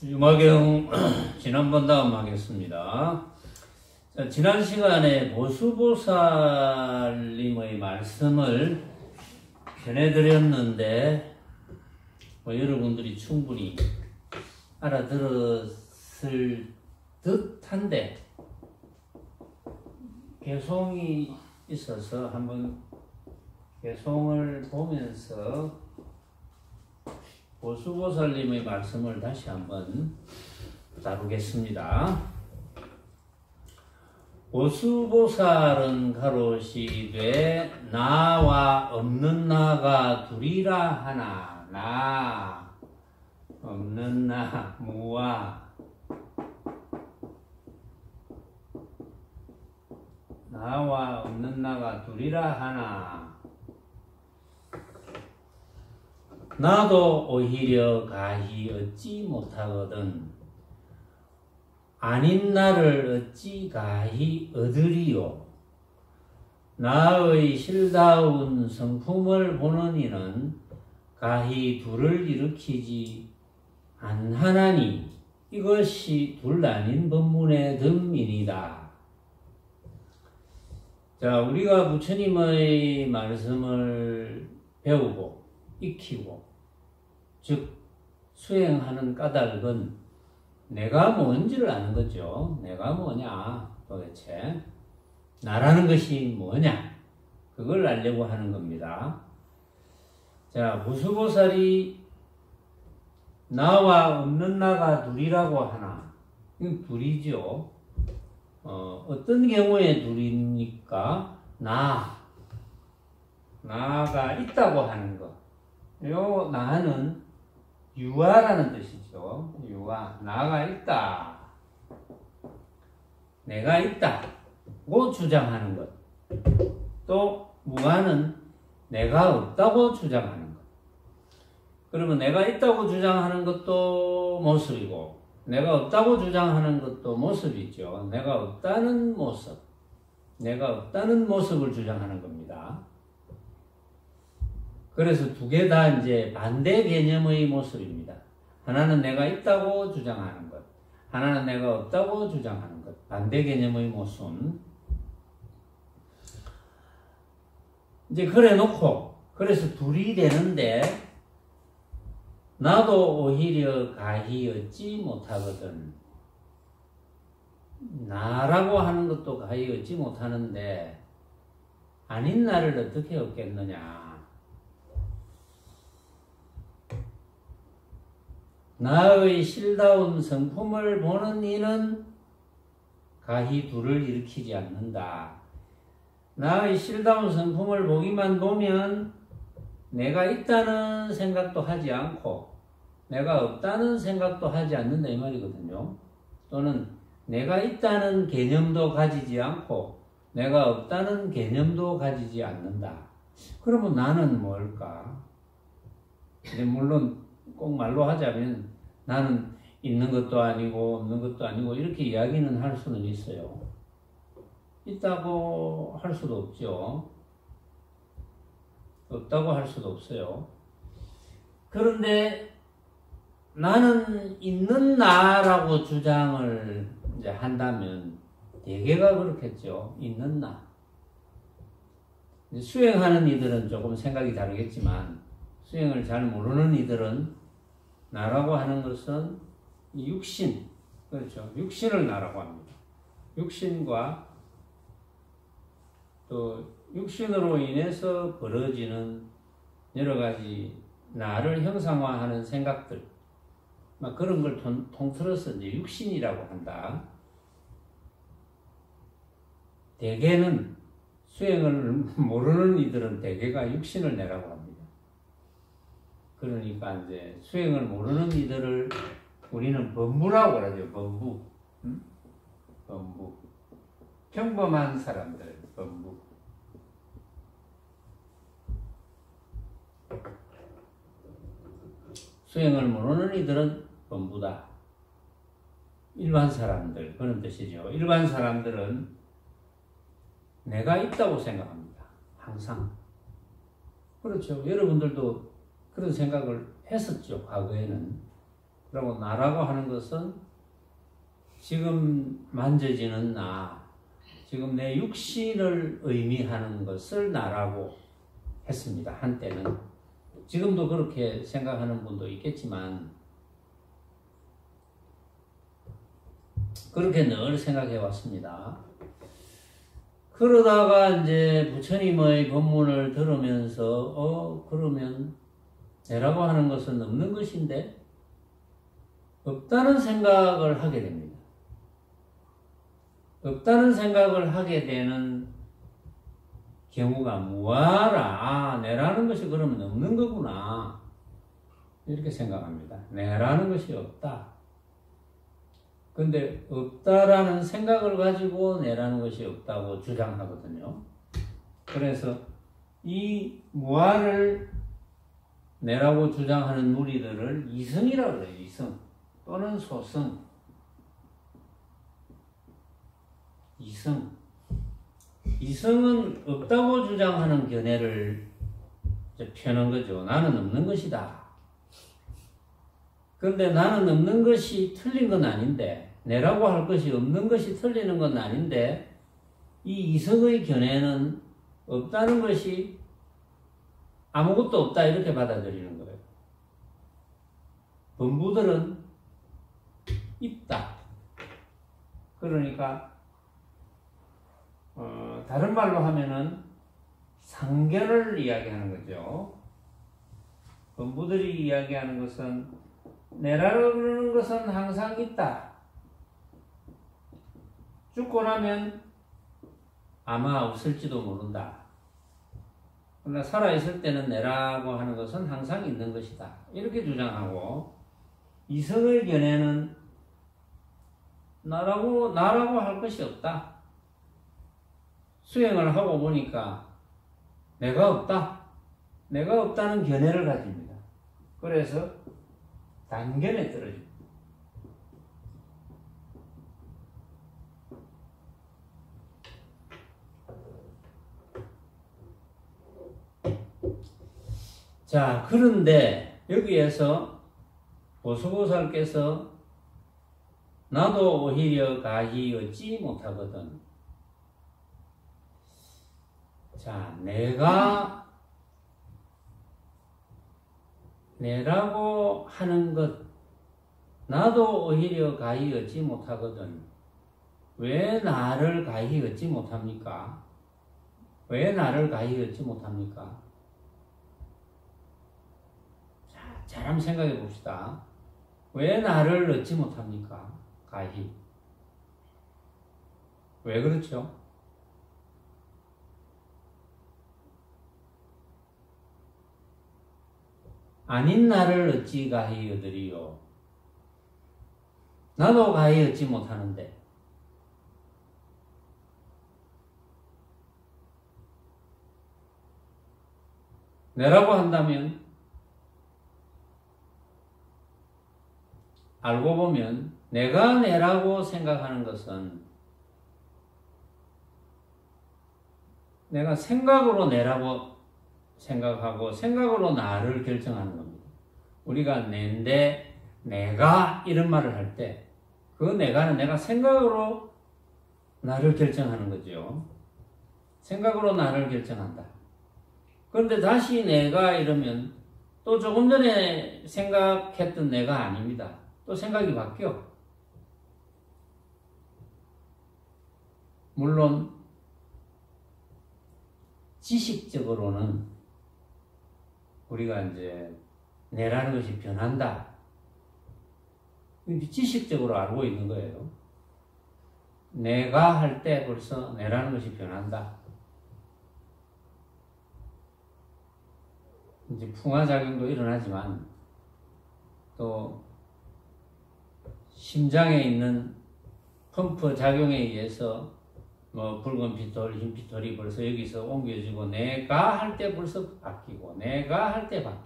유마경 지난번 다음 하겠습니다. 자, 지난 시간에 보수보살님의 말씀을 전해드렸는데 여러분들이 충분히 알아들었을 듯한데 개송이 있어서 한번 개송을 보면서 보수보살님의 말씀을 다시 한번 다루겠습니다. 보수보살은 가로시되 나와 없는 나가 둘이라 하나. 나 없는 나 무와 나와 없는 나가 둘이라 하나. 나도 오히려 가히 얻지 못하거든 아닌 나를 어찌 가히 얻으리요. 나의 실다운 성품을 보는 이는 가히 둘을 일으키지 않하나니 이것이 둘 아닌 법문의 덤이니이다. 자, 우리가 부처님의 말씀을 배우고 익히고 즉 수행하는 까닭은 내가 뭔지를 아는 거죠. 내가 뭐냐 도대체 나라는 것이 뭐냐 그걸 알려고 하는 겁니다. 자, 보수보살이 나와 없는 나가 둘이라고 하나. 이건 둘이죠. 어떤 경우에 둘입니까? 나가 있다고 하는 것. 요 나는 유아라는 뜻이죠. 유아, 나가 있다. 내가 있다고 주장하는 것. 또 무아는 내가 없다고 주장하는 것. 그러면 내가 있다고 주장하는 것도 모습이고 내가 없다고 주장하는 것도 모습이죠. 내가 없다는 모습. 내가 없다는 모습을 주장하는 겁니다. 그래서 두 개 다 이제 반대 개념의 모습입니다. 하나는 내가 있다고 주장하는 것, 하나는 내가 없다고 주장하는 것. 반대 개념의 모습. 이제 그래 놓고, 그래서 둘이 되는데, 나도 오히려 가히 얻지 못하거든. 나라고 하는 것도 가히 얻지 못하는데, 아닌 나를 어떻게 얻겠느냐. 나의 실다운 성품을 보는 이는 가히 둘을 일으키지 않는다. 나의 실다운 성품을 보기만 보면 내가 있다는 생각도 하지 않고 내가 없다는 생각도 하지 않는다 이 말이거든요. 또는 내가 있다는 개념도 가지지 않고 내가 없다는 개념도 가지지 않는다. 그러면 나는 뭘까? 물론 꼭 말로 하자면 나는 있는 것도 아니고 없는 것도 아니고 이렇게 이야기는 할 수는 있어요. 있다고 할 수도 없죠. 없다고 할 수도 없어요. 그런데 나는 있는 나라고 주장을 이제 한다면 대개가 그렇겠죠. 있는 나. 수행하는 이들은 조금 생각이 다르겠지만 수행을 잘 모르는 이들은 나라고 하는 것은 육신, 그렇죠. 육신을 나라고 합니다. 육신과 또 육신으로 인해서 벌어지는 여러 가지 나를 형상화하는 생각들, 막 그런 걸 통틀어서 이제 육신이라고 한다. 대개는 수행을 모르는 이들은 대개가 육신을 내라고 합니다. 그러니까 이제 수행을 모르는 이들을 우리는 범부라고 그러죠. 범부. 범부. 평범한 사람들. 범부. 수행을 모르는 이들은 범부다. 일반 사람들. 그런 뜻이죠. 일반 사람들은 내가 있다고 생각합니다. 항상. 그렇죠. 여러분들도 그런 생각을 했었죠. 과거에는. 그리고 나라고 하는 것은 지금 만져지는 나, 지금 내 육신을 의미하는 것을 나라고 했습니다. 한때는. 지금도 그렇게 생각하는 분도 있겠지만 그렇게 늘 생각해 왔습니다. 그러다가 이제 부처님의 법문을 들으면서 그러면 내라고 하는 것은 없는 것인데 없다는 생각을 하게 됩니다. 없다는 생각을 하게 되는 경우가 무아라. 내라는 것이 그러면 없는 거구나. 이렇게 생각합니다. 내라는 것이 없다. 근데 없다라는 생각을 가지고 내라는 것이 없다고 주장하거든요. 그래서 이 무아를 내라고 주장하는 무리들을 이승이라고 해요. 이승 또는 소승. 이승은 없다고 주장하는 견해를 펴는 거죠. 나는 없는 것이다. 그런데 나는 없는 것이 틀린 건 아닌데, 내라고 할 것이 없는 것이 틀리는 건 아닌데, 이 이성의 견해는 없다는 것이 아무것도 없다 이렇게 받아들이는 거예요. 범부들은 있다. 그러니까 다른 말로 하면은 상견을 이야기하는 거죠. 범부들이 이야기하는 것은 내라고 그러는 것은 항상 있다. 죽고 나면 아마 없을지도 모른다. 그러나 살아있을 때는 내라고 하는 것은 항상 있는 것이다. 이렇게 주장하고, 이성의 견해는 나라고 할 것이 없다. 수행을 하고 보니까 내가 없다. 내가 없다는 견해를 가집니다. 그래서 단견에 떨어집니다. 자, 그런데 여기에서 보수보살께서 나도 오히려 가히 얻지 못하거든. 자, 내라고 하는 것, 나도 오히려 가히 얻지 못하거든. 왜 나를 가히 얻지 못합니까? 왜 나를 가히 얻지 못합니까? 자, 잘 한번 생각해 봅시다. 왜 나를 얻지 못합니까? 가히. 왜 그렇죠? 아닌 나를 어찌 가히 얻으리요? 나도 가히 얻지 못하는데. 내라고 한다면 알고 보면 내가 내라고 생각하는 것은 내가 생각으로 내라고 생각하고 생각으로 나를 결정하는 겁니다. 우리가 낸데 내가 이런 말을 할 때 그 내가는 내가 생각으로 나를 결정하는 거죠. 생각으로 나를 결정한다. 그런데 다시 내가 이러면 또 조금 전에 생각했던 내가 아닙니다. 또 생각이 바뀌어. 물론 지식적으로는 우리가 이제 내라는 것이 변한다. 지식적으로 알고 있는 거예요. 내가 할 때 벌써 내라는 것이 변한다. 이제 풍화작용도 일어나지만 또 심장에 있는 펌프 작용에 의해서 뭐 붉은 핏돌, 흰 핏돌이 벌써 여기서 옮겨지고 내가 할 때 벌써 바뀌고 내가 할 때 바뀌고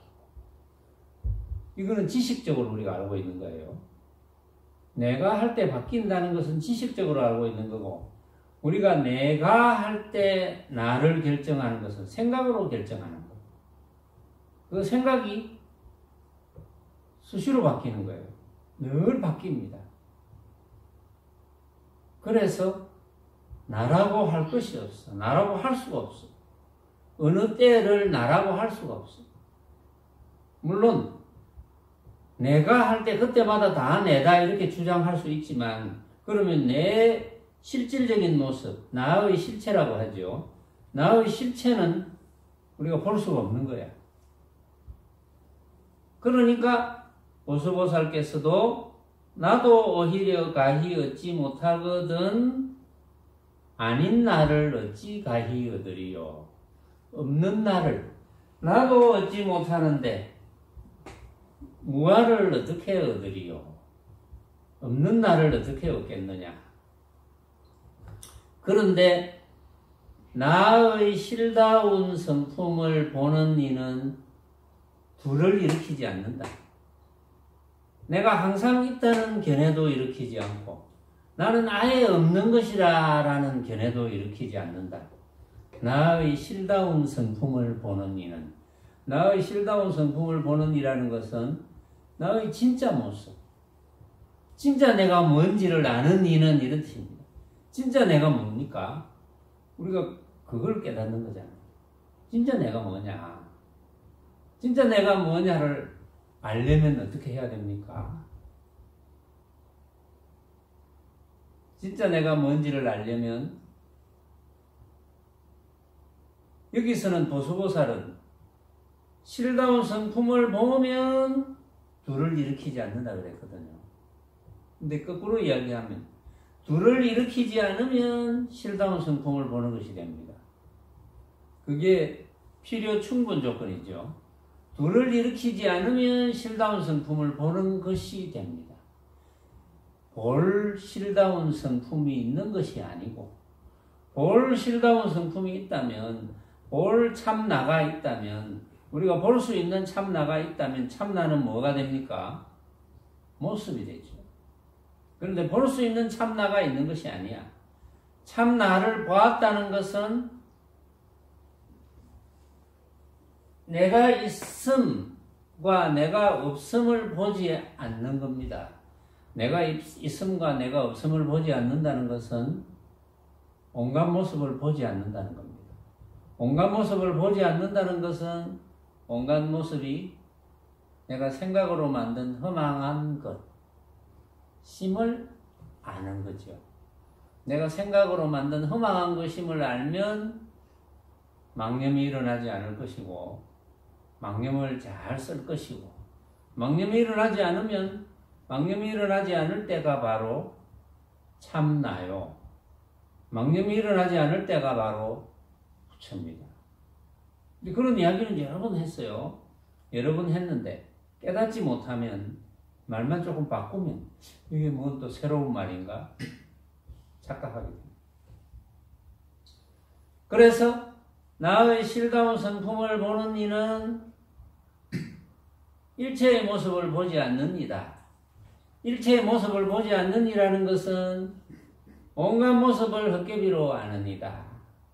이거는 지식적으로 우리가 알고 있는 거예요. 내가 할 때 바뀐다는 것은 지식적으로 알고 있는 거고 우리가 내가 할 때 나를 결정하는 것은 생각으로 결정하는 거예요. 그 생각이 수시로 바뀌는 거예요. 늘 바뀝니다. 그래서 나라고 할 것이 없어. 나라고 할 수가 없어. 어느 때를 나라고 할 수가 없어. 물론 내가 할 때 그때마다 다 내다 이렇게 주장할 수 있지만 그러면 내 실질적인 모습, 나의 실체라고 하죠. 나의 실체는 우리가 볼 수가 없는 거야. 그러니까 보수보살께서도 나도 오히려 가히 얻지 못하거든 아닌 나를 어찌 가히 얻으리요. 없는 나를 나도 얻지 못하는데 무아를 어떻게 얻으리요. 없는 나를 어떻게 얻겠느냐. 그런데 나의 실다운 성품을 보는 이는 둘을 일으키지 않는다. 내가 항상 있다는 견해도 일으키지 않고 나는 아예 없는 것이라 라는 견해도 일으키지 않는다. 나의 실다운 성품을 보는 이는, 나의 실다운 성품을 보는 이라는 것은 나의 진짜 모습, 진짜 내가 뭔지를 아는 이는 이런 뜻입니다. 진짜 내가 뭡니까? 우리가 그걸 깨닫는 거잖아. 진짜 내가 뭐냐? 진짜 내가 뭐냐를 알려면 어떻게 해야 됩니까? 진짜 내가 뭔지를 알려면 여기서는 보수보살은 실다운 성품을 보면 둘을 일으키지 않는다 그랬거든요. 근데 거꾸로 이야기하면 둘을 일으키지 않으면 실다운 성품을 보는 것이 됩니다. 그게 필요 충분 조건이죠. 둘을 일으키지 않으면 실다운 성품을 보는 것이 됩니다. 볼 실다운 성품이 있는 것이 아니고 볼 실다운 성품이 있다면 볼 참나가 있다면 우리가 볼 수 있는 참나가 있다면 참나는 뭐가 됩니까? 모습이 되죠. 그런데 볼 수 있는 참나가 있는 것이 아니야. 참나를 보았다는 것은 내가 있음과 내가 없음을 보지 않는 겁니다. 내가 있음과 내가 없음을 보지 않는다는 것은 온갖 모습을 보지 않는다는 겁니다. 온갖 모습을 보지 않는다는 것은 온갖 모습이 내가 생각으로 만든 허망한 것임을 아는 거죠. 내가 생각으로 만든 허망한 것임을 알면 망념이 일어나지 않을 것이고 망념을 잘 쓸 것이고 망념이 일어나지 않으면 망념이 일어나지 않을 때가 바로 참나요. 망념이 일어나지 않을 때가 바로 부처입니다. 그런 이야기는 여러 번 했어요. 여러 번 했는데 깨닫지 못하면 말만 조금 바꾸면 이게 뭐 또 새로운 말인가 착각하게 됩니다. 그래서 나의 실다운 성품을 보는 이는 일체의 모습을 보지 않는 이다. 일체의 모습을 보지 않는 이라는 것은 온갖 모습을 헛개비로 아는 이다.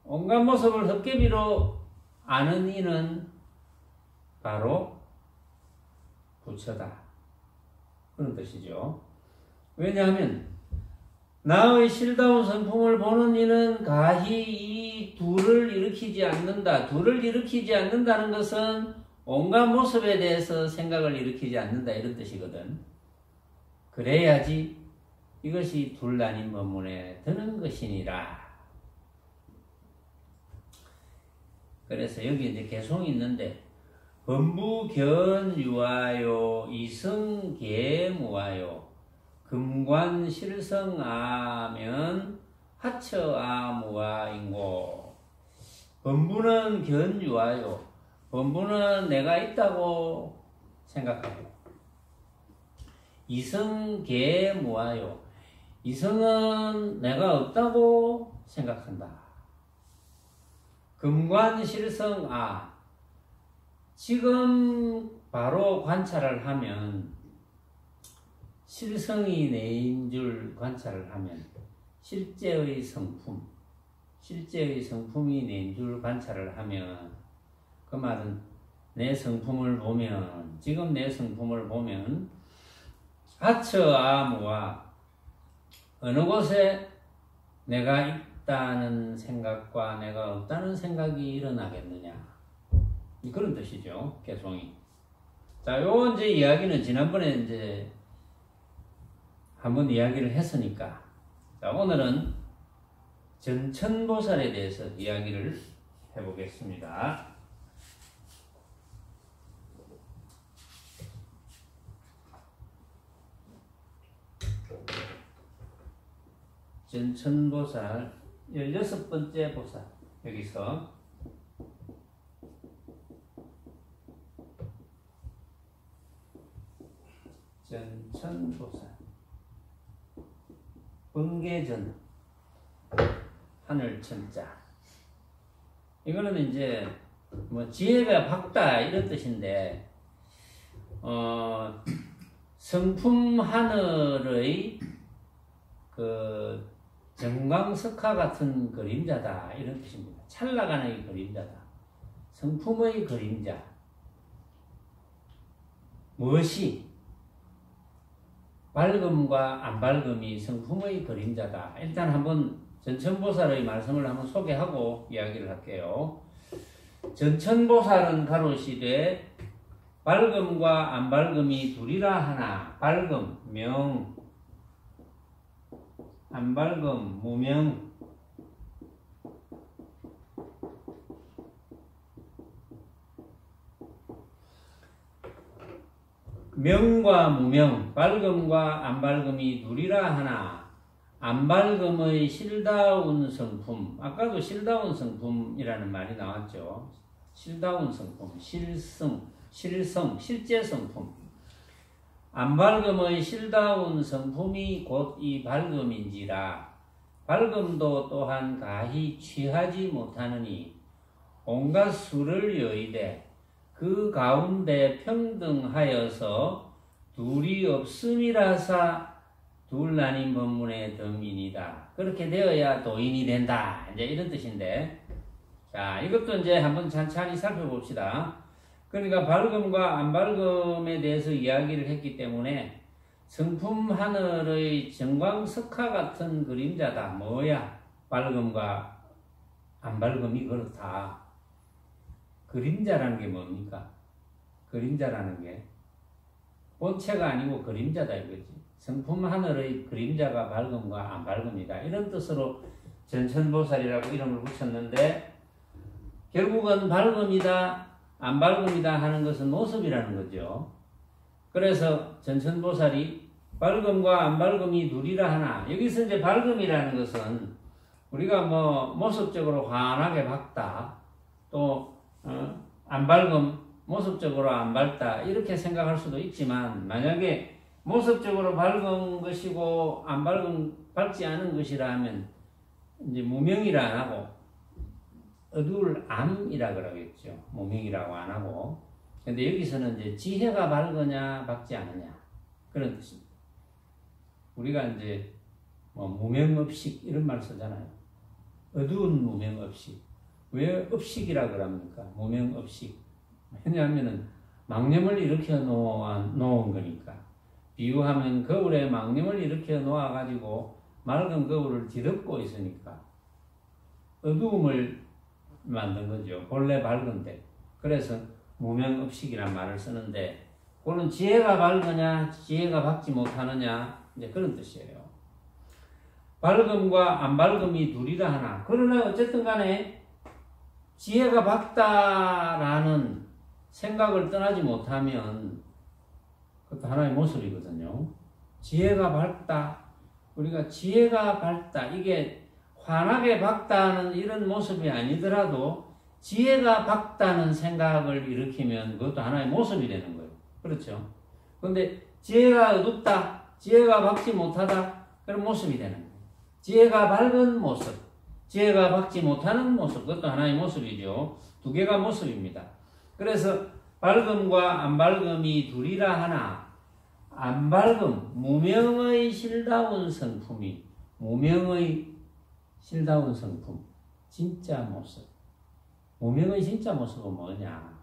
온갖 모습을 헛개비로 아는 이는 바로 부처다. 그런 뜻이죠. 왜냐하면 나의 실다운 성품을 보는 이는 가히 이 둘을 일으키지 않는다. 둘을 일으키지 않는다는 것은 온갖 모습에 대해서 생각을 일으키지 않는다 이런 뜻이거든. 그래야지 이것이 둘 아닌 법문에 드는 것이니라. 그래서 여기 이제 개송이 있는데 범부견유아요 이승계무아요 금관실성아면 하처아무아인고. 범부는 견유아요. 범부는 내가 있다고 생각하고 이승계무아요. 이승은 내가 없다고 생각한다. 금관실성아. 지금 바로 관찰을 하면 실성이 내인 줄 관찰을 하면 실제의 성품이 내인 줄 관찰을 하면 그 말은 내 성품을 보면 지금 내 성품을 보면 하처아무와 어느 곳에 내가 있다는 생각과 내가 없다는 생각이 일어나겠느냐. 그런 뜻이죠. 개송이. 자, 요 이제 이야기는 지난번에 이제 한번 이야기를 했으니까. 자, 오늘은 전천보살에 대해서 이야기를 해보겠습니다. 전천보살 16번째 보살 여기서 전천보살 번개전 하늘천자 이거는 이제 뭐 지혜가 밝다 이런 뜻인데 성품 하늘의 그 정광석화 같은 그림자다 이런 뜻입니다. 찰나간의 그림자다. 성품의 그림자. 무엇이 밝음과 안 밝음이 성품의 그림자다. 일단 한번 전천보살의 말씀을 한번 소개하고 이야기를 할게요. 전천보살은 가로시되 밝음과 안 밝음이 둘이라 하나 밝음, 명, 안 밝음, 무명. 명과 무명, 밝음과 안 밝음이 둘이라 하나 안 밝음의 실다운 성품. 아까도 실다운 성품이라는 말이 나왔죠. 실다운 성품, 실성, 실제 성품. 안 밝음의 실다운 성품이 곧 이 밝음인지라 밝음도 또한 가히 취하지 못하느니 온갖 수를 여의되 그 가운데 평등하여서 둘이 없음이라사 둘나님 법문의 덤이니다. 그렇게 되어야 도인이 된다. 이제 이런 뜻인데, 자, 이것도 이제 한번 찬찬히 살펴봅시다. 그러니까 밝음과 안 밝음에 대해서 이야기를 했기 때문에 성품 하늘의 정광석화 같은 그림자다. 뭐야? 밝음과 안 밝음이 그렇다. 그림자라는 게 뭡니까? 그림자라는 게 본체가 아니고 그림자다 이거지. 성품 하늘의 그림자가 밝음과 안 밝음이다. 이런 뜻으로 전천보살이라고 이름을 붙였는데 결국은 밝음이다, 안 밝음이다 하는 것은 모습이라는 거죠. 그래서 전천보살이 밝음과 안 밝음이 둘이라 하나 여기서 이제 밝음이라는 것은 우리가 뭐 모습적으로 환하게 밝다 또 안 밝음 모습적으로 안 밝다 이렇게 생각할 수도 있지만 만약에 모습적으로 밝은 것이고 안 밝지 않은 것이라면 이제 무명이라 안 하고 어두울 암이라 그러겠죠. 무명이라고 안 하고. 근데 여기서는 이제 지혜가 밝으냐 밝지 않느냐 그런 뜻입니다. 우리가 이제 뭐 무명업식 이런 말 쓰잖아요. 어두운 무명업식. 왜 업식이라 그럽니까? 무명업식. 왜냐하면은 망념을 일으켜 놓은 거니까. 비유하면 거울에 망념을 일으켜 놓아가지고 맑은 거울을 뒤덮고 있으니까 어두움을 만든 거죠. 본래 밝은데. 그래서 무명업식이란 말을 쓰는데 그거는 지혜가 밝으냐 지혜가 밝지 못하느냐 이제 그런 뜻이에요. 밝음과 안 밝음이 둘이라 하나. 그러나 어쨌든 간에 지혜가 밝다라는 생각을 떠나지 못하면 그것도 하나의 모습이거든요. 지혜가 밝다. 우리가 지혜가 밝다. 이게 환하게 밝다는 이런 모습이 아니더라도 지혜가 밝다는 생각을 일으키면 그것도 하나의 모습이 되는 거예요. 그렇죠? 그런데 지혜가 어둡다. 지혜가 밝지 못하다. 그런 모습이 되는 거예요. 지혜가 밝은 모습. 지혜가 밝지 못하는 모습. 그것도 하나의 모습이죠. 두 개가 모습입니다. 그래서 밝음과 안 밝음이 둘이라 하나 안 밝음, 무명의 실다운 성품이 무명의 실다운 성품, 진짜 모습. 무명의 진짜 모습은 뭐냐?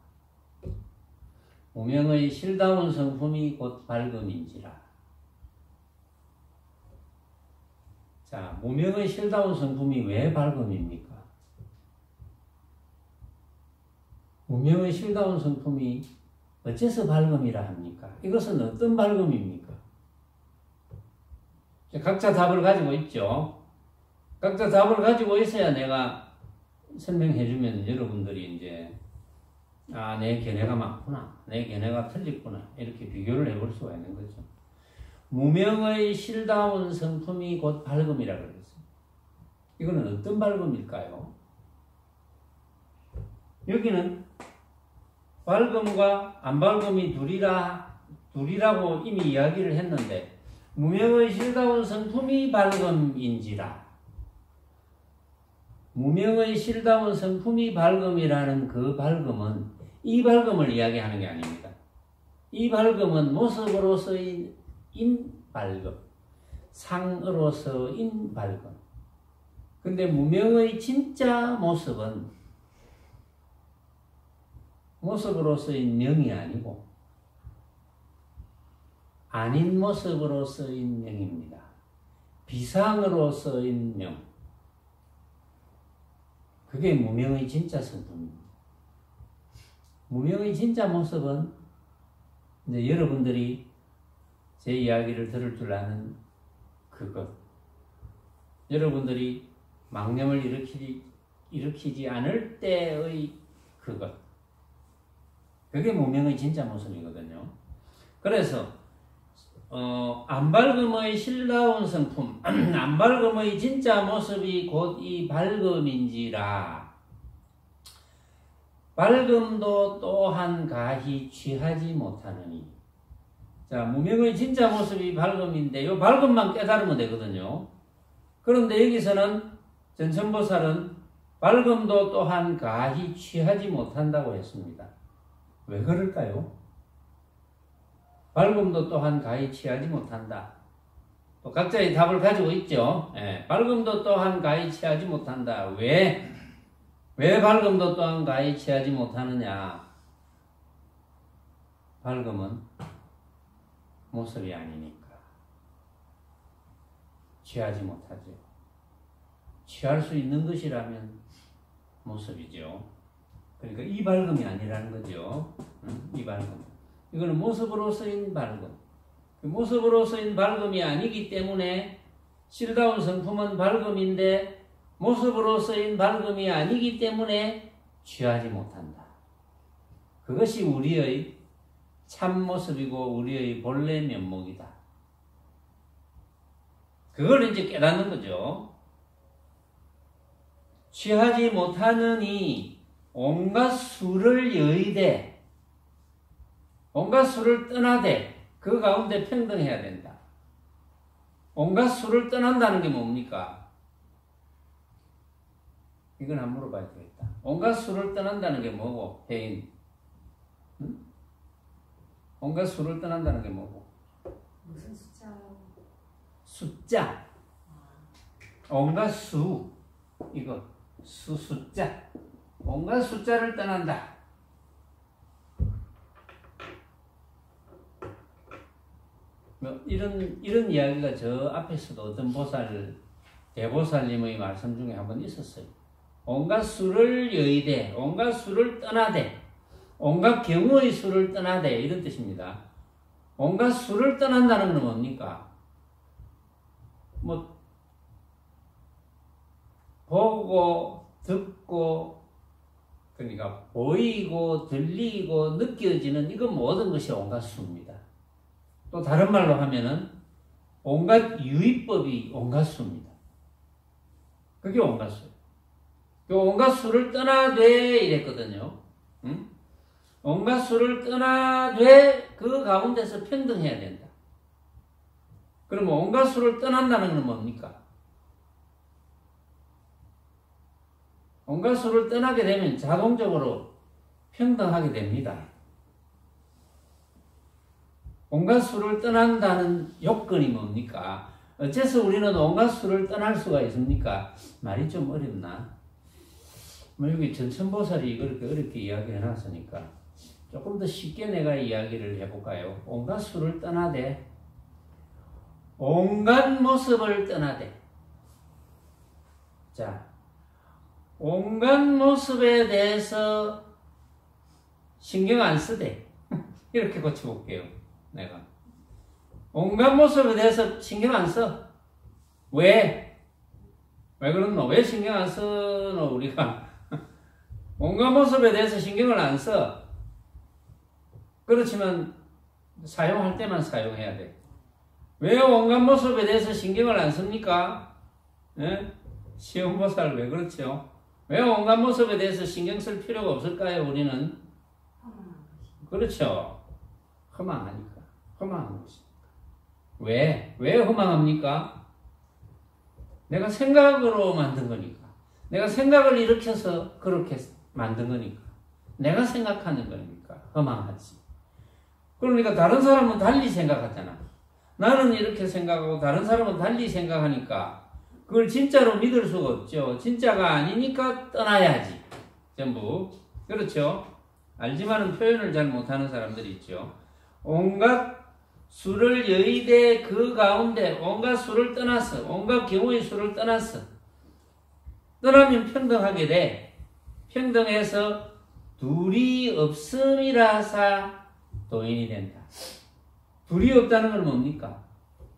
무명의 실다운 성품이 곧 밝음인지라. 자, 무명의 실다운 성품이 왜 발금입니까? 무명의 실다운 성품이 어째서 발금이라 합니까? 이것은 어떤 발금입니까? 각자 답을 가지고 있죠. 각자 답을 가지고 있어야 내가 설명해주면 여러분들이 이제 내 견해가 맞구나, 내 견해가 틀렸구나 이렇게 비교를 해볼 수가 있는 거죠. 무명의 실다운 성품이 곧 발금이라 그랬어요. 이거는 어떤 발금일까요? 여기는 발금과 안 발금이 둘이라고 이미 이야기를 했는데 무명의 실다운 성품이 발금인지라. 무명의 실다운 성품이 발금이라는 그 발금은 이 발금을 이야기하는 게 아닙니다. 이 발금은 모습으로서의 인발금, 상으로서인 발금. 근데 무명의 진짜 모습은 모습으로서인 명이 아니고 아닌 모습으로서인 명입니다. 비상으로서인 명. 그게 무명의 진짜 성품입니다. 무명의 진짜 모습은 이제 여러분들이 제 이야기를 들을 줄 아는 그것. 여러분들이 망념을 일으키지 않을 때의 그것. 그게 무명의 진짜 모습이거든요. 그래서 안발금의 실다운 성품, 안발금의 진짜 모습이 곧 이 발금인지라. 발금도 또한 가히 취하지 못하느니. 자, 무명의 진짜 모습이 발금인데 이 발금만 깨달으면 되거든요. 그런데 여기서는 전천보살은 발금도 또한 가히 취하지 못한다고 했습니다. 왜 그럴까요? 발금도 또한 가히 취하지 못한다. 또 각자의 답을 가지고 있죠. 발금도 또한 가히 취하지 못한다. 왜 발금도 또한 가히 취하지 못하느냐? 발금은 모습이 아니니까 취하지 못하죠. 취할 수 있는 것이라면 모습이죠. 그러니까 이 발금이 아니라는 거죠. 이 발금. 이거는 모습으로 쓰인 발금. 모습으로 쓰인 발금이 아니기 때문에 실다운 성품은 발금인데 모습으로 쓰인 발금이 아니기 때문에 취하지 못한다. 그것이 우리의 참모습이고 우리의 본래 면목이다. 그걸 이제 깨닫는 거죠. 취하지 못하느니 온갖 수를 여의되 온갖 수를 떠나되 그 가운데 평등해야 된다. 온갖 수를 떠난다는 게 뭡니까? 이건 안 물어봐야 되겠다. 온갖 수를 떠난다는 게 뭐고? 해인. 응? 온갖 수를 떠난다는 게 뭐고? 무슨 숫자요? 숫자. 온갖 수. 이거. 숫자. 온갖 숫자를 떠난다. 이런 이야기가 저 앞에서도 어떤 대보살님의 말씀 중에 한 번 있었어요. 온갖 수를 여의되, 온갖 수를 떠나되, 온갖 경우의 수를 떠나되, 이런 뜻입니다. 온갖 수를 떠난다는 건 뭡니까? 보고, 듣고, 그러니까 보이고, 들리고, 느껴지는 이건 모든 것이 온갖 수입니다. 또 다른 말로 하면은 온갖 유의법이 온갖 수입니다. 그게 온갖 수. 그 온갖 수를 떠나되 이랬거든요. 응? 온갖 수를 떠나되 그 가운데서 평등해야 된다. 그러면 온갖 수를 떠난다는 건 뭡니까? 온갖 수를 떠나게 되면 자동적으로 평등하게 됩니다. 온갖 수를 떠난다는 요건이 뭡니까? 어째서 우리는 온갖 수를 떠날 수가 있습니까? 말이 좀 어렵나? 여기 전천보살이 그렇게 어렵게 이야기해 놨으니까 조금 더 쉽게 내가 이야기를 해볼까요? 온갖 수를 떠나되 온갖 모습을 떠나되 자, 온갖 모습에 대해서 신경 안 쓰대. 이렇게 고쳐볼게요. 내가. 온갖 모습에 대해서 신경 안 써. 왜? 왜 그러노? 왜 신경 안 쓰노, 우리가? 온갖 모습에 대해서 신경을 안 써. 그렇지만 사용할 때만 사용해야 돼. 왜 온갖 모습에 대해서 신경을 안 씁니까? 예? 시험보살 왜 그렇죠? 왜 온갖 모습에 대해서 신경 쓸 필요가 없을까요, 우리는? 그렇죠. 허망하니까. 허망한 것입니다. 왜? 왜 허망합니까? 내가 생각으로 만든 거니까. 내가 생각을 일으켜서 그렇게 만든 거니까. 내가 생각하는 거니까. 허망하지. 그러니까 다른 사람은 달리 생각하잖아. 나는 이렇게 생각하고 다른 사람은 달리 생각하니까 그걸 진짜로 믿을 수가 없죠. 진짜가 아니니까 떠나야지. 전부. 그렇죠? 알지만은 표현을 잘 못하는 사람들이 있죠. 온갖 수를 여의되 그 가운데 온갖 수를 떠났어. 온갖 경우의 수를 떠났어. 떠나면 평등하게 돼. 평등해서 둘이 없음이라사 도인이 된다. 둘이 없다는 건 뭡니까?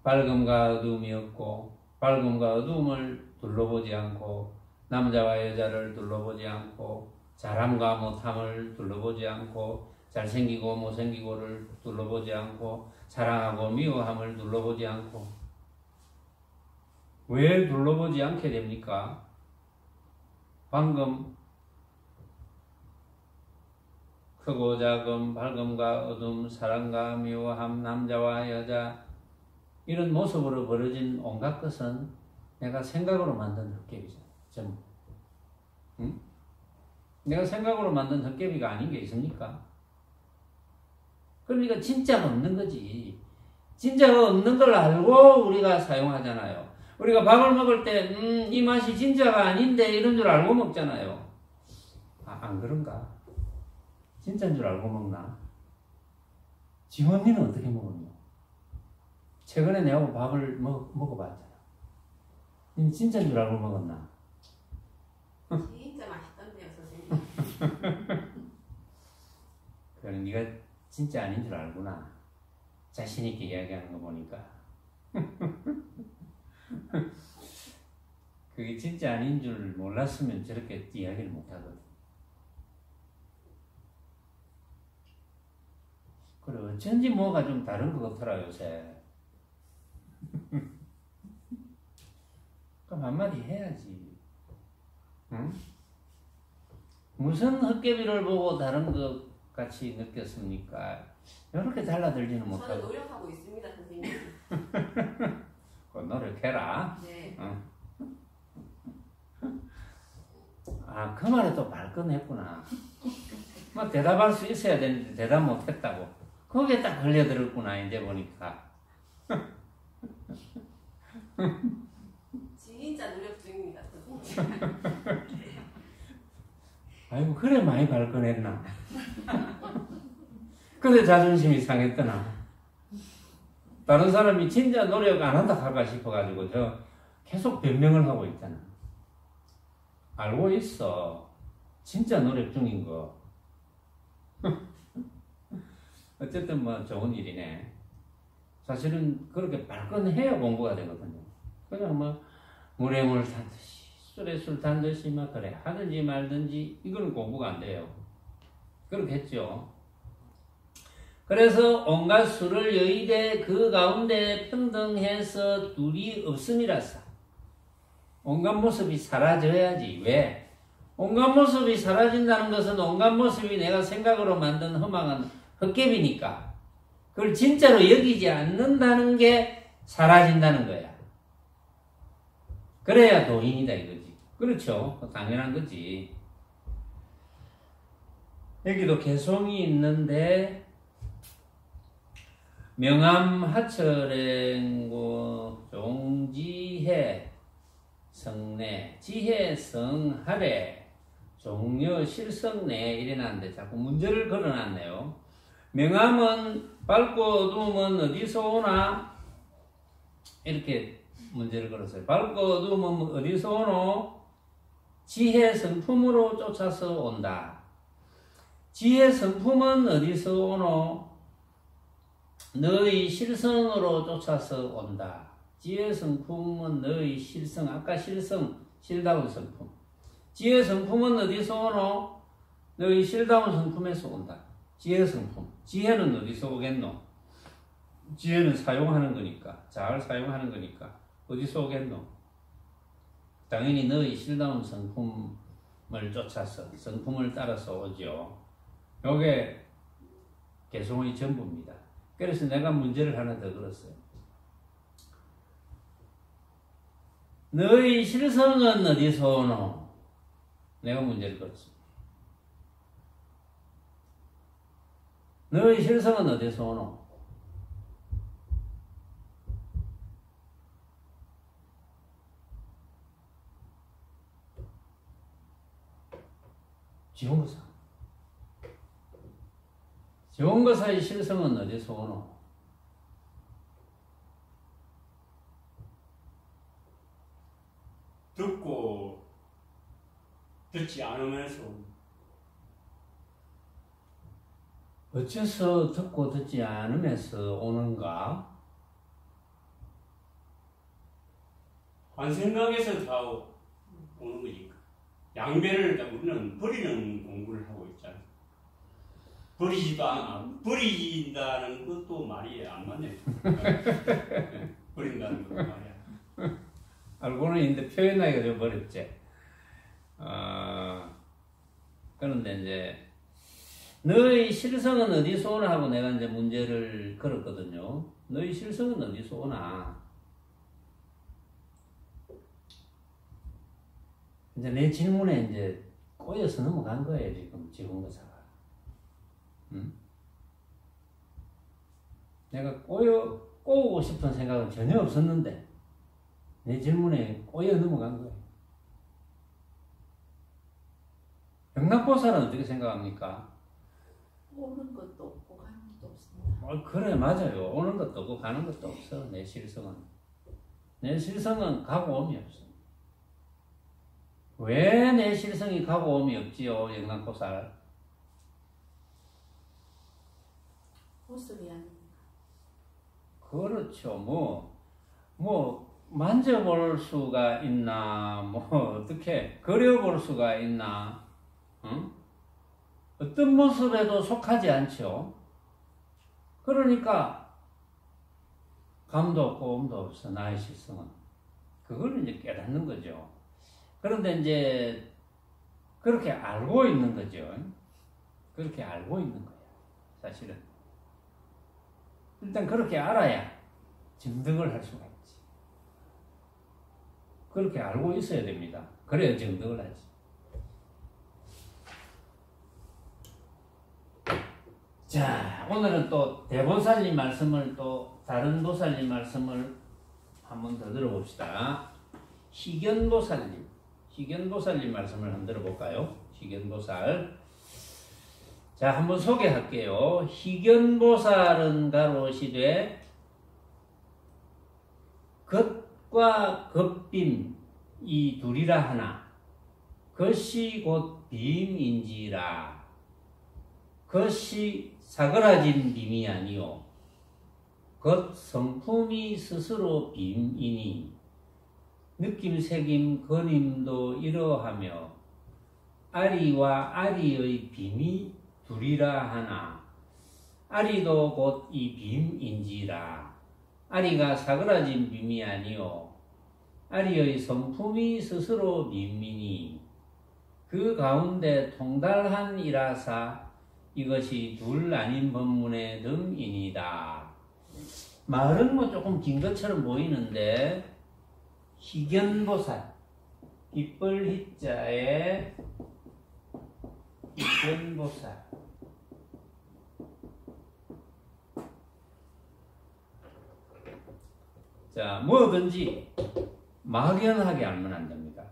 밝음과 어두움이 없고 밝음과 어두움을 둘러보지 않고 남자와 여자를 둘러보지 않고 잘함과 못함을 둘러보지 않고 잘생기고 못생기고를 둘러보지 않고 사랑하고 미워함을 둘러보지 않고 왜 둘러보지 않게 됩니까? 방금 크고 작음, 밝음과 어둠, 사랑과 미워함, 남자와 여자 이런 모습으로 벌어진 온갖 것은 내가 생각으로 만든 헛개비잖아. 전부. 응? 내가 생각으로 만든 헛개비가 아닌 게 있습니까? 그러니까 진짜가 없는 거지. 진짜가 없는 걸 알고 우리가 사용하잖아요. 우리가 밥을 먹을 때 이 맛이 진짜가 아닌데 이런 줄 알고 먹잖아요. 안 그런가? 진짜인 줄 알고 먹나? 지원이는 어떻게 먹었노? 최근에 내하고 밥을 먹어봤잖아. 니 진짜인 줄 알고 먹었나? 진짜 맛있던데요, 선생님. 그래, 네가 진짜 아닌 줄 알구나. 자신 있게 이야기하는 거 보니까. 그게 진짜 아닌 줄 몰랐으면 저렇게 이야기를 못하거든. 그래, 어쩐지 뭐가 좀 다른 것 같더라, 요새. 그럼 한마디 해야지. 응? 무슨 헛개비를 보고 다른 것 같이 느꼈습니까? 이렇게 달라들지는 못하고. 저는 노력하고 있습니다, 선생님. 그 노력해라. 네. 응. 아, 그 말에 또 발끈했구나. 뭐 대답할 수 있어야 되는데 대답 못했다고. 거기에 딱 걸려들었구나, 이제 보니까. 진짜 노력 중입니다, 선생님. 아이고, 그래 많이 발끈했나. 근데 자존심이 상했더나. 다른 사람이 진짜 노력 안 한다 할까 싶어가지고 저 계속 변명을 하고 있잖아. 알고 있어. 진짜 노력 중인 거. 어쨌든 뭐 좋은 일이네. 사실은 그렇게 발끈해야 공부가 되거든요. 그냥 뭐 물에 물 탄듯이 술에 술 탄듯이 막 그래 하든지 말든지 이거는 공부가 안 돼요. 그렇겠죠. 그래서 온갖 수를 여의되 그 가운데 평등해서 둘이 없음이라서 온갖 모습이 사라져야지. 왜? 온갖 모습이 사라진다는 것은 온갖 모습이 내가 생각으로 만든 허망한 헛개비니까 그걸 진짜로 여기지 않는다는 게 사라진다는 거야. 그래야 도인이다 이거지. 그렇죠. 당연한 거지. 여기도 개송이 있는데 명암하철행고 종지해 성내 지혜 성하래 종려 실성내 이래놨는데 자꾸 문제를 걸어놨네요. 명암은 밝고 어두움은 어디서 오나 이렇게 문제를 걸었어요. 밝고 어두움은 어디서 오노? 지혜 성품으로 쫓아서 온다. 지혜 성품은 어디서 오노? 너의 실성으로 쫓아서 온다. 지혜 성품은 너의 실성, 아까 실성, 실다운 성품. 지혜 성품은 어디서 오노? 너의 실다운 성품에서 온다. 지혜 성품. 지혜는 어디서 오겠노? 지혜는 사용하는 거니까, 잘 사용하는 거니까 어디서 오겠노? 당연히 너의 실다운 성품을 쫓아서, 성품을 따라서 오죠. 요게 개성의 전부입니다. 그래서 내가 문제를 하나 더 걸었어요. 너의 실성은 어디서 오노? 내가 문제를 걸었습니다. 너의 실성은 어디서 오노? 지원거사. 지원거사의 실성은 어디서 오노? 듣고 듣지 않으면서 어째서 듣고 듣지 않으면서 오는가? 한 생각에서 다 오는 거니까. 양배를 우리는 버리는 공부를 하고 있잖아. 버린다는 것도 말이 안 맞네. 버린다는 것도 말이야. 알고는 있는데 표현하기가 좀 어렵지. 그런데 이제 너의 실성은 어디서 오나 하고 내가 이제 문제를 걸었거든요. 너의 실성은 어디서 오나? 이제 내 질문에 이제 꼬여서 넘어간 거예요, 지금 지원거사가. 응? 내가 꼬우고 싶은 생각은 전혀 없었는데 내 질문에 꼬여 넘어간 거예요. 영락보살은 어떻게 생각합니까? 오는 것도 없고 가는 것도 없습니다. 그래, 맞아요. 오는 것도 없고 가는 것도 없어. 내 실성은. 내 실성은 가고 오미 없어. 왜 내 실성이 가고 오미 없지요, 영락보살? 모습이 아닙니다. 그렇죠. 만져볼 수가 있나, 어떻게, 그려볼 수가 있나, 응? 어떤 모습에도 속하지 않죠. 그러니까, 감도 없고 음도 없어, 나의 실성은. 그걸 이제 깨닫는 거죠. 그런데 이제, 그렇게 알고 있는 거죠. 그렇게 알고 있는 거야, 사실은. 일단 그렇게 알아야 증득을 할 수가 있지. 그렇게 알고 있어야 됩니다. 그래야 증득을 하지. 자, 오늘은 또 대보살님 말씀을 또 다른 보살님 말씀을 한번 더 들어봅시다. 희견보살님 말씀을 한번 들어볼까요? 희견보살. 자, 한번 소개할게요. 희견보살은 가로시되 겉과 겉빔 이 둘이라 하나 겉이 곧 빔인지라. 겉이 사그라진 빔이 아니요 겉 성품이 스스로 빔이니 느낌 새김 거림도 이러하며 아리와 아리의 빔이 둘이라 하나 아리도 곧 이 빔인지라. 아리가 사그라진 빔이 아니요 아리의 성품이 스스로 빔이니 그 가운데 통달한 이라사 이것이 둘 아닌 법문의 듬이니다. 말은 조금 긴 것처럼 보이는데 희견보살 이뻘 희자에 희견보살. 자, 뭐든지 막연하게 알면 안 됩니다.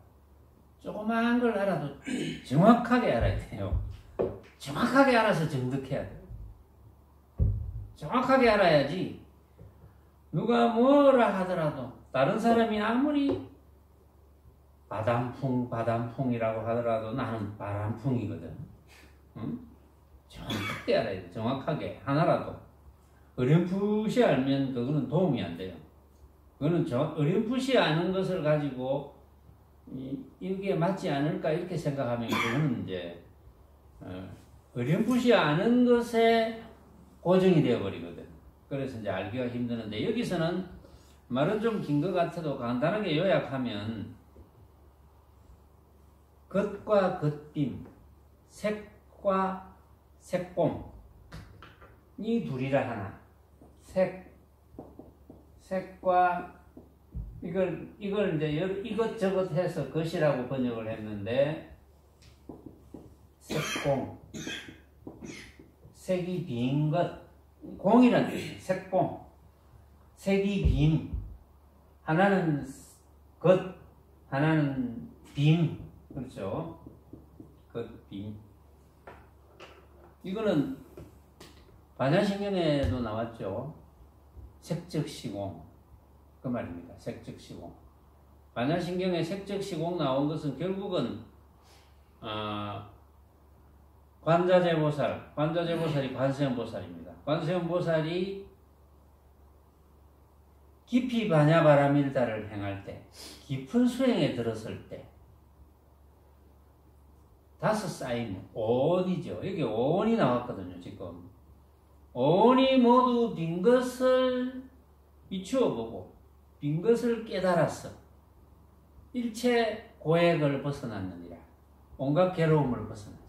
조그마한 걸 알아도 정확하게 알아야 돼요. 정확하게 알아서 정득해야 돼요. 정확하게 알아야지 누가 뭐라 하더라도 다른 사람이 아무리 바람풍이라고 하더라도 나는 바람풍이거든. 응? 정확하게 알아야 돼. 정확하게 하나라도 어렴풋이 알면 그거는 도움이 안 돼요. 그거는 어렴풋이 아는 것을 가지고 이게 맞지 않을까 이렇게 생각하면 그거는 이제 어렴풋이 아는 것에 고정이 되어버리거든. 그래서 이제 알기가 힘드는데 여기서는 말은 좀 긴 것 같아도 간단하게 요약하면 겉과 겉빔, 색과 색공 이 둘이라 하나. 색과 이걸 이제 이것저것 해서 것이라고 번역을 했는데 색공 색이 빈 것 공이란 뜻이에요. 색공 색이 빈 하나는 것 하나는 빔 그렇죠. 겉빔 이거는 반야신경에도 나왔죠. 색적시공 그 말입니다. 색적시공 반야신경에 색적시공 나온 것은 결국은 관자재보살이 관세음보살입니다. 관세음보살이 깊이 반야바라밀다를 행할 때 깊은 수행에 들었을 때 다섯 쌓임 오온이죠. 여기 오온이 나왔거든요. 지금 오온이 모두 빈 것을 비추어 보고 빈 것을 깨달았어. 일체 고액을 벗어났느니라. 온갖 괴로움을 벗어났어.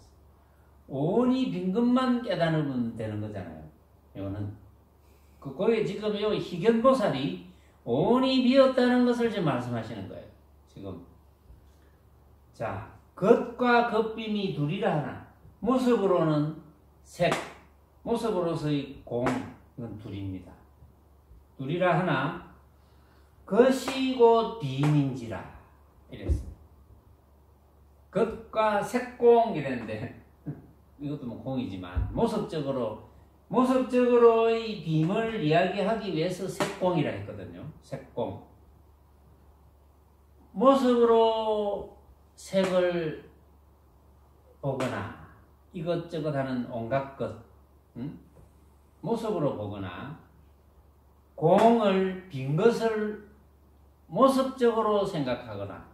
오온이 빈 것만 깨달으면 되는 거잖아요. 이거는 거기에 지금 요 희견보살이 오온이 비었다는 것을 지금 말씀하시는 거예요. 지금 자 겉과 겉빔이 둘이라 하나. 모습으로는 색, 모습으로서의 공, 이건 둘입니다. 둘이라 하나. 겉이 곧 빔인지라 이랬습니다. 겉과 색공 이랬는데 이것도 뭐 공이지만 모습적으로의 빔을 이야기하기 위해서 색공이라 했거든요. 색공. 모습으로 색을 보거나 이것저것 하는 온갖 것 모습으로 보거나 공을 빈 것을 모습적으로 생각하거나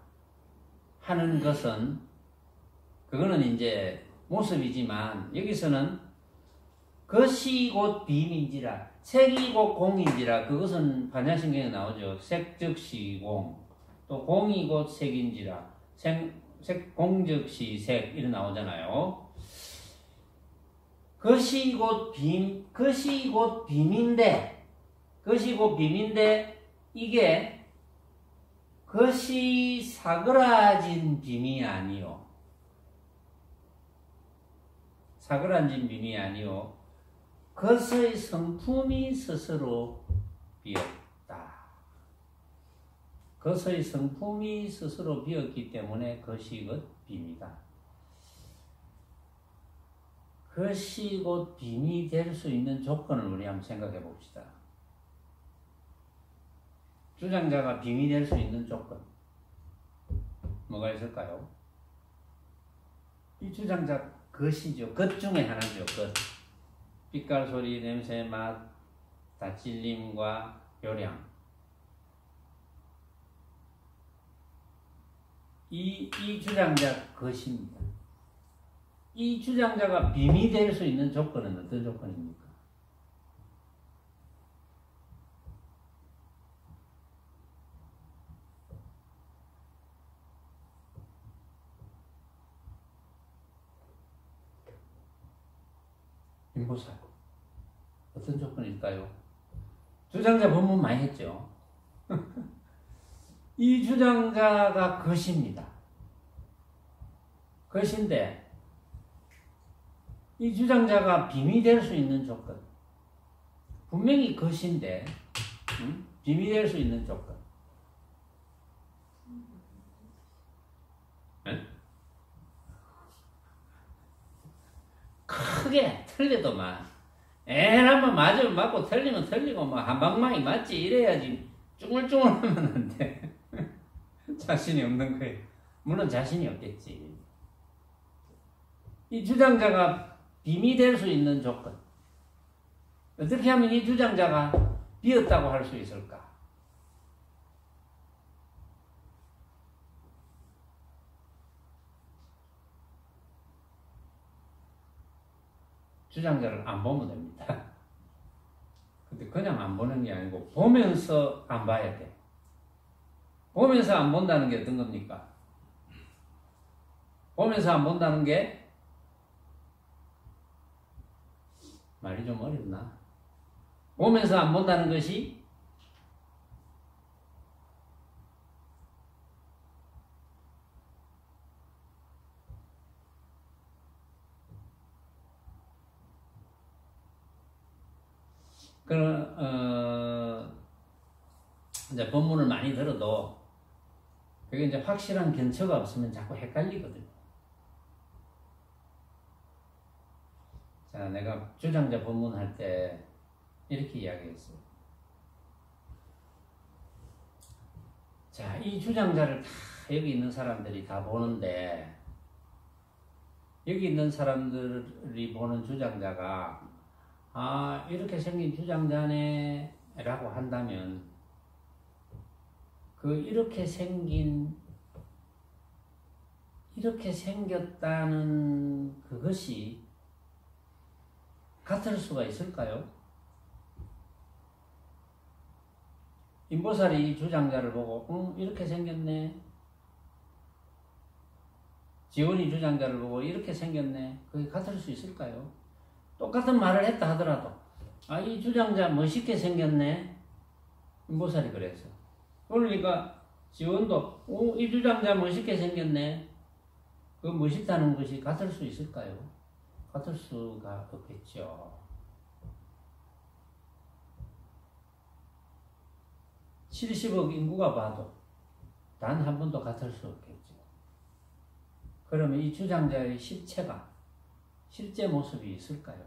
하는 것은 그거는 이제 모습이지만 여기서는 것이 곧 빔인지라 색이 곧 공인지라 그것은 반야신경에 나오죠. 색즉시공 또 공이 곧 색인지라 공즉시 색 이런 나오잖아요. 것이 곧 빔인데 이게 것이 사그라진 빔이 아니요. 사그라진 빔이 아니요. 것의 성품이 스스로 비었다. 것의 성품이 스스로 비었기 때문에 것이 곧 빔이다. 것이 곧 빔이 될 수 있는 조건을 우리 한번 생각해 봅시다. 주장자가 빔이 될 수 있는 조건 뭐가 있을까요? 이 주장자 것이죠. 것 중에 하나죠. 것. 빛깔, 소리, 냄새, 맛, 다찔림과 요량. 이 주장자 것입니다. 이 주장자가 빔이 될 수 있는 조건은 어떤 조건입니까? 인보살. 어떤 조건일까요? 주장자 본문 많이 했죠. 이 주장자가 것입니다. 것인데 이 주장자가 빔이 될 수 있는 조건 분명히 것인데 빔이 될 수 있는 조건 크게 틀려도 에라면 맞으면 맞고 틀리면 틀리고 한 방망이 맞지 이래야지 쭈글쭈글 하면 안 돼. 자신이 없는 거예요. 물론 자신이 없겠지. 이 주장자가 빔이 될 수 있는 조건. 어떻게 하면 이 주장자가 비었다고 할 수 있을까? 주장자를 안 보면 됩니다. 근데 그냥 안 보는 게 아니고 보면서 안 봐야 돼. 보면서 안 본다는 게 어떤 겁니까? 보면서 안 본다는 게 말이 좀 어렵나? 보면서 안 본다는 것이 이제 본문을 많이 들어도 그게 이제 확실한 견처가 없으면 자꾸 헷갈리거든요. 자, 내가 주장자 본문 할 때 이렇게 이야기했어요. 자, 이 주장자를 다 여기 있는 사람들이 다 보는데 여기 있는 사람들이 보는 주장자가 아, 이렇게 생긴 주장자네 라고 한다면 그 이렇게 생겼다는 그것이 같을 수가 있을까요? 인보살이 이 주장자를 보고 이렇게 생겼네. 지원이 주장자를 보고 이렇게 생겼네. 그게 같을 수 있을까요? 똑같은 말을 했다 하더라도 아, 이 주장자 멋있게 생겼네. 인보살이 그랬어. 그러니까 지원도 이 주장자 멋있게 생겼네. 그 멋있다는 것이 같을 수 있을까요? 같을 수가 없겠죠. 70억 인구가 봐도 단 한 번도 같을 수 없겠죠. 그러면 이 주장자의 실체가 실제 모습이 있을까요?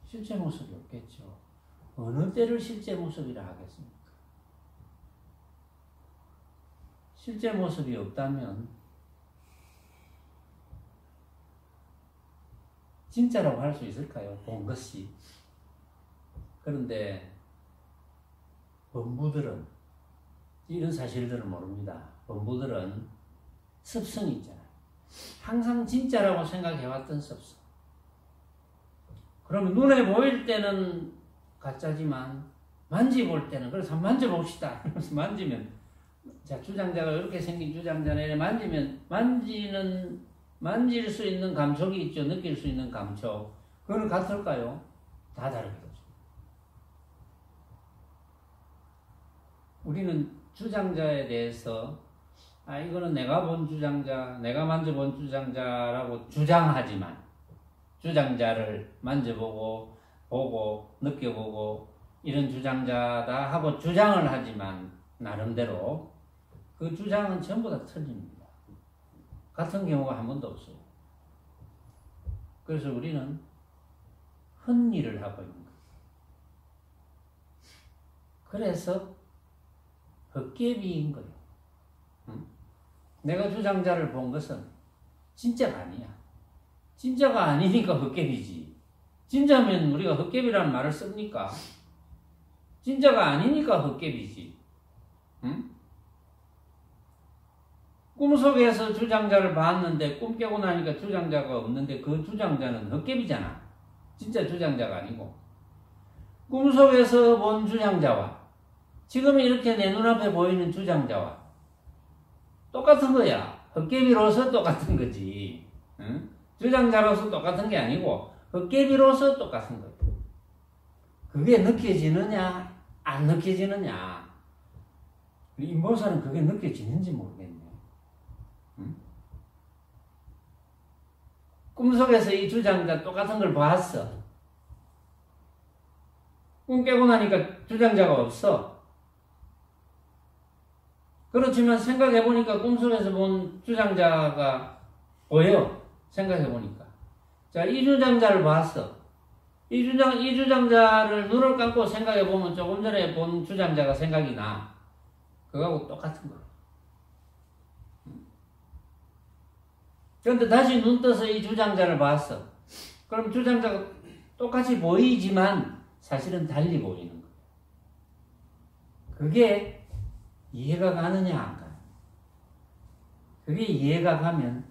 실제 모습이 없겠죠. 어느 때를 실제 모습이라 하겠습니까? 실제 모습이 없다면 진짜라고 할 수 있을까요? 본 것이. 그런데 범부들은 이런 사실들을 모릅니다. 범부들은 습성이 있잖아요. 항상 진짜라고 생각해왔던 습성. 그러면 눈에 보일 때는 가짜지만 만져볼 때는 그래서 한번 만져봅시다. 그래서 만지면 자, 주장자가 이렇게 생긴 주장자네 만질 수 있는 감촉이 있죠. 느낄 수 있는 감촉. 그건 같을까요? 다 다르겠죠. 우리는 주장자에 대해서 아, 이거는 내가 본 주장자, 내가 만져본 주장자라고 주장하지만 주장자를 만져보고 보고 느껴보고 이런 주장자다 하고 주장을 하지만 나름대로 그 주장은 전부 다 틀립니다. 같은 경우가 한 번도 없어요. 그래서 우리는 헛일을 하고 있는 거예요. 그래서 헛개비인 거예요. 응? 내가 주장자를 본 것은 진짜가 아니야. 진짜가 아니니까 헛개비지. 진짜면 우리가 헛개비라는 말을 씁니까? 진짜가 아니니까 헛개비지. 응? 꿈속에서 주장자를 봤는데 꿈 깨고 나니까 주장자가 없는데 그 주장자는 헛개비잖아. 진짜 주장자가 아니고. 꿈속에서 본 주장자와 지금 이렇게 내 눈앞에 보이는 주장자와 똑같은 거야. 헛개비로서 똑같은 거지. 응? 주장자로서 똑같은 게 아니고 헛개비로서 똑같은 거야. 그게 느껴지느냐 안 느껴지느냐. 인보살은 그게 느껴지는지 모르겠네. 응? 꿈속에서 이 주장자 똑같은 걸 봤어. 꿈 깨고 나니까 주장자가 없어. 그렇지만 생각해보니까 꿈속에서 본 주장자가 보여. 생각해보니까. 자, 이 주장자를 봤어. 이 주장자를 눈을 감고 생각해보면 조금 전에 본 주장자가 생각이 나. 그거하고 똑같은 거야. 그런데 다시 눈 떠서 이 주장자를 봤어. 그럼 주장자가 똑같이 보이지만 사실은 달리 보이는 거예요. 그게 이해가 가느냐 안 가느냐. 그게 이해가 가면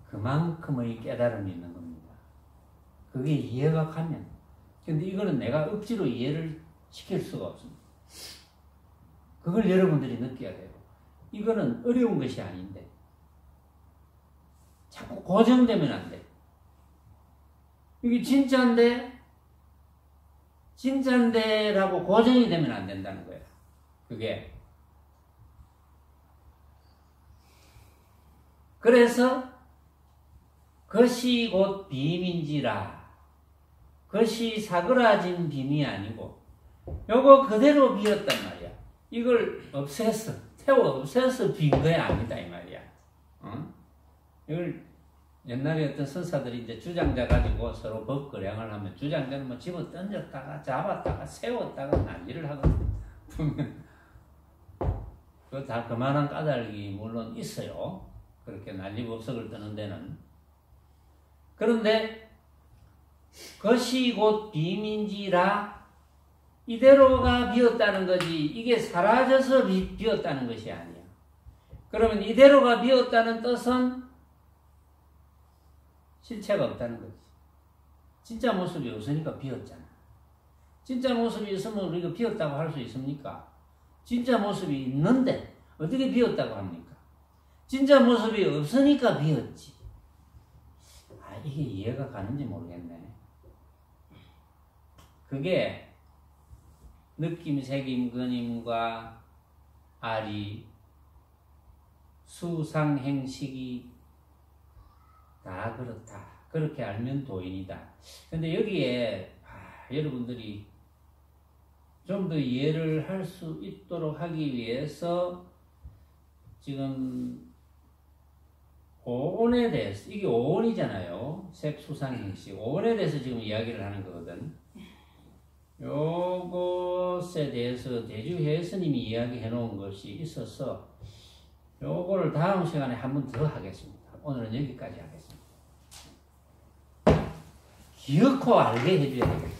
그만큼의 깨달음이 있는 겁니다. 그게 이해가 가면. 근데 이거는 내가 억지로 이해를 시킬 수가 없습니다. 그걸 여러분들이 느껴야 돼요. 이거는 어려운 것이 아닌데 자꾸 고정되면 안 돼. 이게 진짜인데라고 고정이 되면 안 된다는 거예요. 그게. 그래서 그것이 곧 빔인지라. 그것이 사그라진 빔이 아니고 요거 그대로 비었단 말이야. 이걸 없애서 빈 거야 아니다 이 말이야. 이걸 옛날에 어떤 선사들이 이제 주장자 가지고 서로 법거량을 하면 주장자는 뭐 집어 던졌다가 잡았다가 세웠다가 난리를 하거든. 보면 그거 다 그만한 까닭이 물론 있어요. 그렇게 난리법석을 뜨는 데는. 그런데 그것이 곧 빔인지라 이대로가 비었다는 거지 이게 사라져서 비었다는 것이 아니야. 그러면 이대로가 비었다는 뜻은 실체가 없다는 거지. 진짜 모습이 없으니까 비었잖아. 진짜 모습이 있으면 우리가 비었다고 할 수 있습니까? 진짜 모습이 있는데 어떻게 비었다고 합니까? 진짜 모습이 없으니까 비었지. 이게 이해가 가는지 모르겠네. 그게 느낌, 색임, 근임과 아리, 수상, 행식이 다 그렇다. 그렇게 알면 도인이다. 근데 여기에 여러분들이 좀 더 이해를 할 수 있도록 하기 위해서 지금 오온에 대해서, 이게 오온이잖아요. 색, 수상, 행식. 오온에 대해서 지금 이야기를 하는 거거든. 요것에 대해서 대주회 스님이 이야기해 놓은 것이 있어서 요거를 다음 시간에 한 번 더 하겠습니다. 오늘은 여기까지 하겠습니다. 기어코 알게 해줘야 되겠다.